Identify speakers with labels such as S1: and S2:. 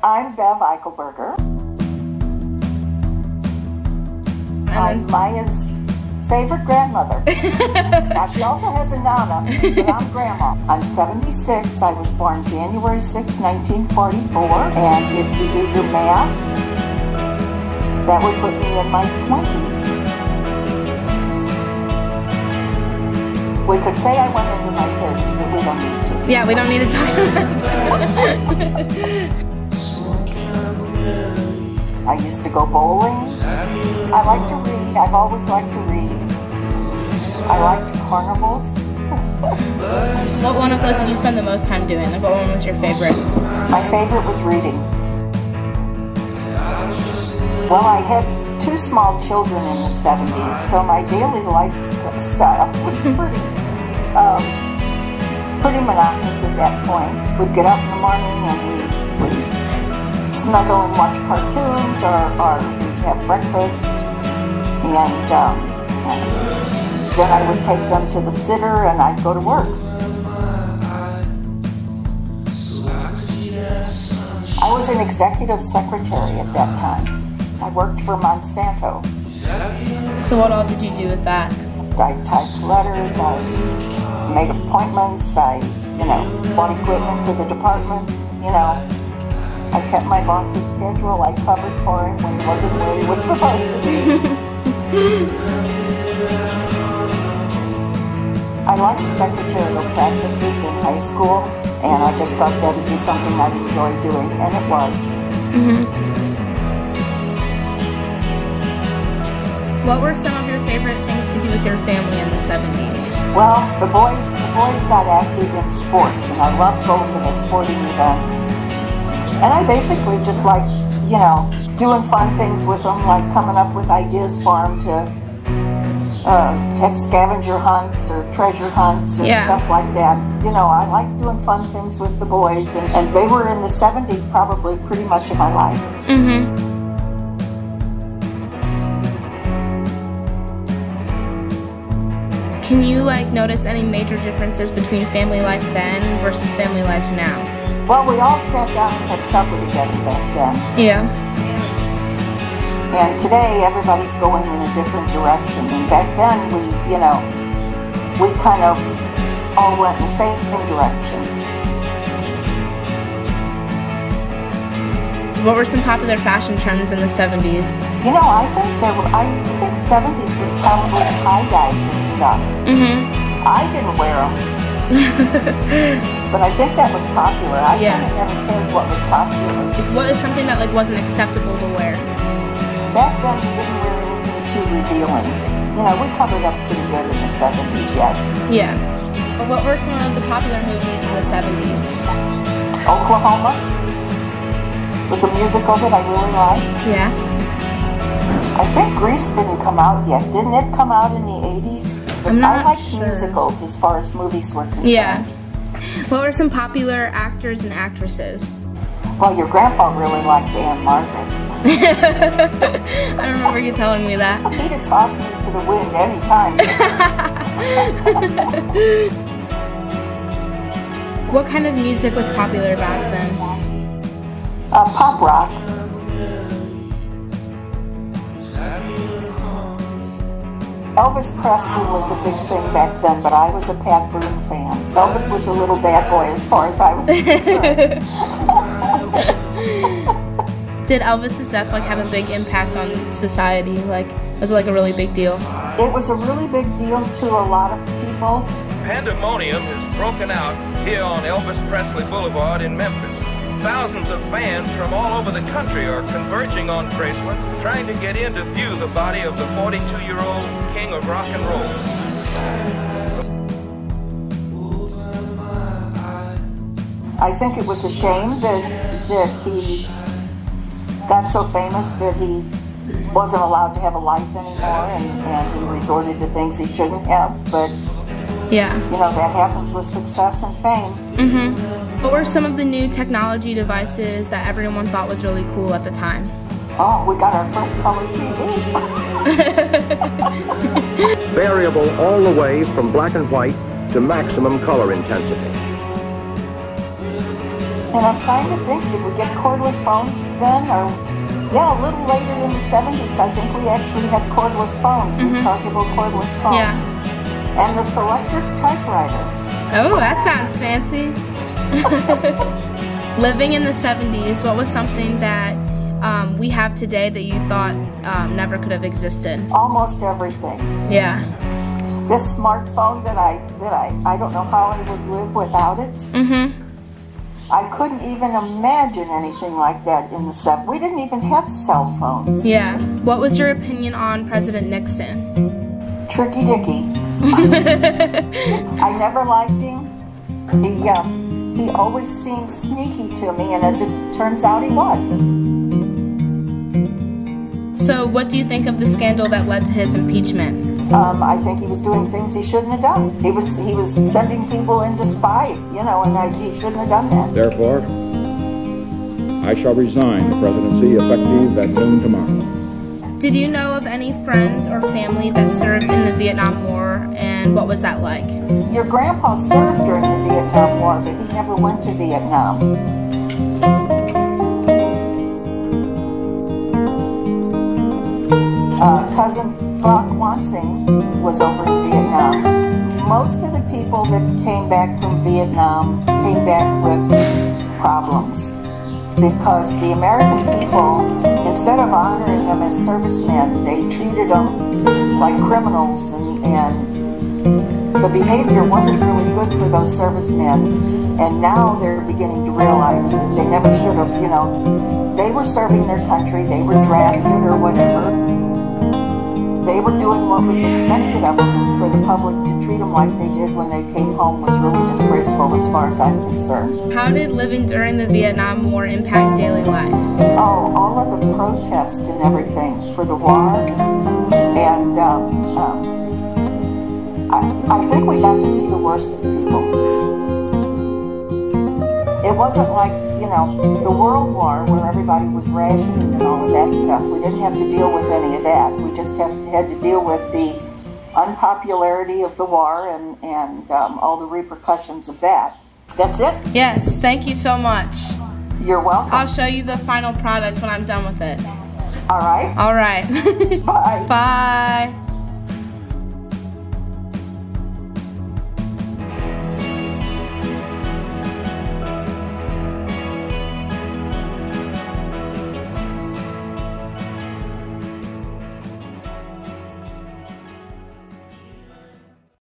S1: I'm Bev Eichelberger. I'm Maya's favorite grandmother. Now, she also has a Nana, but I'm Grandma. I'm 76. I was born January 6, 1944. And if you do your math, that would put me in my 20s. We could say I went into my 30s, but we don't need to.
S2: Yeah, we don't need to talk about it.
S1: I used to go bowling. I like to read. I've always liked to read. I liked carnivals.
S2: What one of those did you spend the most time doing? Like, what one was your favorite?
S1: My favorite was reading. Well, I had 2 small children in the 70s, so my daily lifestyle was pretty monotonous at that point. We'd get up in the morning and we'd snuggle and watch cartoons, or we'd have breakfast, and then I would take them to the sitter and I'd go to work. I was an executive secretary at that time. I worked for Monsanto.
S2: So what all did you do with that?
S1: I typed letters, I made appointments, I, bought equipment for the department, I kept my boss's schedule, I covered for him when he wasn't where he was supposed to be. I liked secretarial practices in high school, and I just thought that would be something I'd enjoy doing, and it was.
S2: What were some of your favorite things to do with your family in the 70s?
S1: Well, the boys got active in sports, and I loved going to the sporting events. And I basically just liked, doing fun things with them, like coming up with ideas for them to have scavenger hunts or treasure hunts or stuff like that. I liked doing fun things with the boys, and they were in the 70s probably pretty much of my life.
S2: Can you notice any major differences between family life then versus family life now?
S1: Well, we all sat down and had supper together back then.
S2: Yeah.
S1: And today everybody's going in a different direction. And back then we kind of all went in the same direction.
S2: What were some popular fashion trends in the 70s?
S1: I think 70s was probably tie-dyes and stuff. I didn't wear them. But I think that was popular. I kind of never cared what was popular.
S2: What is something that wasn't acceptable to wear?
S1: Back then we didn't wear anything too revealing. We covered up pretty good in the 70s yet.
S2: Yeah. What were some of the popular movies in the 70s?
S1: Oklahoma was a musical that I really liked.
S2: Yeah.
S1: I think Grease didn't come out yet. Didn't it come out in the 80s? But I liked musicals as far as movies were concerned.
S2: Yeah. What were some popular actors and actresses?
S1: Well, your grandpa really liked Anne Margaret.
S2: I remember you telling me that.
S1: He'd have tossed me to the wind any time.
S2: What kind of music was popular back then?
S1: Pop rock. Elvis Presley was a big thing back then, but I was a Pat Boone fan. Elvis was a little bad boy as far as I was concerned.
S2: Did Elvis's death have a big impact on society? Was it a really big deal?
S1: It was a really big deal to a lot of people.
S3: Pandemonium has broken out here on Elvis Presley Boulevard in Memphis. Thousands of fans from all over the country are converging on Graceland, trying to get in to view the body of the 42-year-old king of rock and roll.
S1: I think it was a shame that he got so famous that he wasn't allowed to have a life anymore, and he resorted to things he shouldn't have, but that happens with success and fame.
S2: What were some of the new technology devices that everyone thought was really cool at the time?
S1: Oh, we got our first color TV.
S4: Variable all the way from black and white to maximum color intensity.
S1: And I'm trying to think, did we get cordless phones then? Or, yeah, a little later in the 70s, I think we actually had cordless phones, rechargeable cordless phones.
S2: Yeah.
S1: And the Selectric typewriter.
S2: Oh, that sounds fancy. Living in the 70s, what was something that we have today that you thought never could have existed?
S1: Almost everything.
S2: Yeah.
S1: This smartphone that I don't know how I would live without it.
S2: Mm-hmm.
S1: I couldn't even imagine anything like that in the 70s. We didn't even have cell phones.
S2: Yeah. What was your opinion on President Nixon?
S1: Tricky Dicky. I never liked him. He always seemed sneaky to me, and as it turns out, he was.
S2: So what do you think of the scandal that led to his impeachment?
S1: I think he was doing things he shouldn't have done. He was sending people in to spy, you know, and he shouldn't have done that.
S4: Therefore, I shall resign the presidency effective at noon tomorrow.
S2: Did you know of any friends or family that served in the Vietnam War, and what was that like?
S1: Your grandpa served during the Vietnam War, but he never went to Vietnam. Cousin Brock Wansing was over in Vietnam. Most of the people that came back from Vietnam came back with problems because the American people, instead of honoring them as servicemen, they treated them like criminals, and the behavior wasn't really good for those servicemen. And now they're beginning to realize that they never should have, you know, they were serving their country, they were drafted or whatever. They were doing what was expected of them, and for the public to treat them like they did when they came home was really disgraceful as far as I'm concerned. How
S2: did living during the Vietnam War impact daily life?
S1: Oh, all of the protests and everything for the war, and I think we got to see the worst of people. It wasn't like, you know, the World War where everybody was rationing and all of that stuff. We didn't have to deal with any of that. We just had to deal with the unpopularity of the war and all the repercussions of that. That's it?
S2: Yes, thank you so much.
S1: You're welcome.
S2: I'll show you the final product when I'm done with it.
S1: All right.
S2: All right.
S1: Bye.
S2: Bye.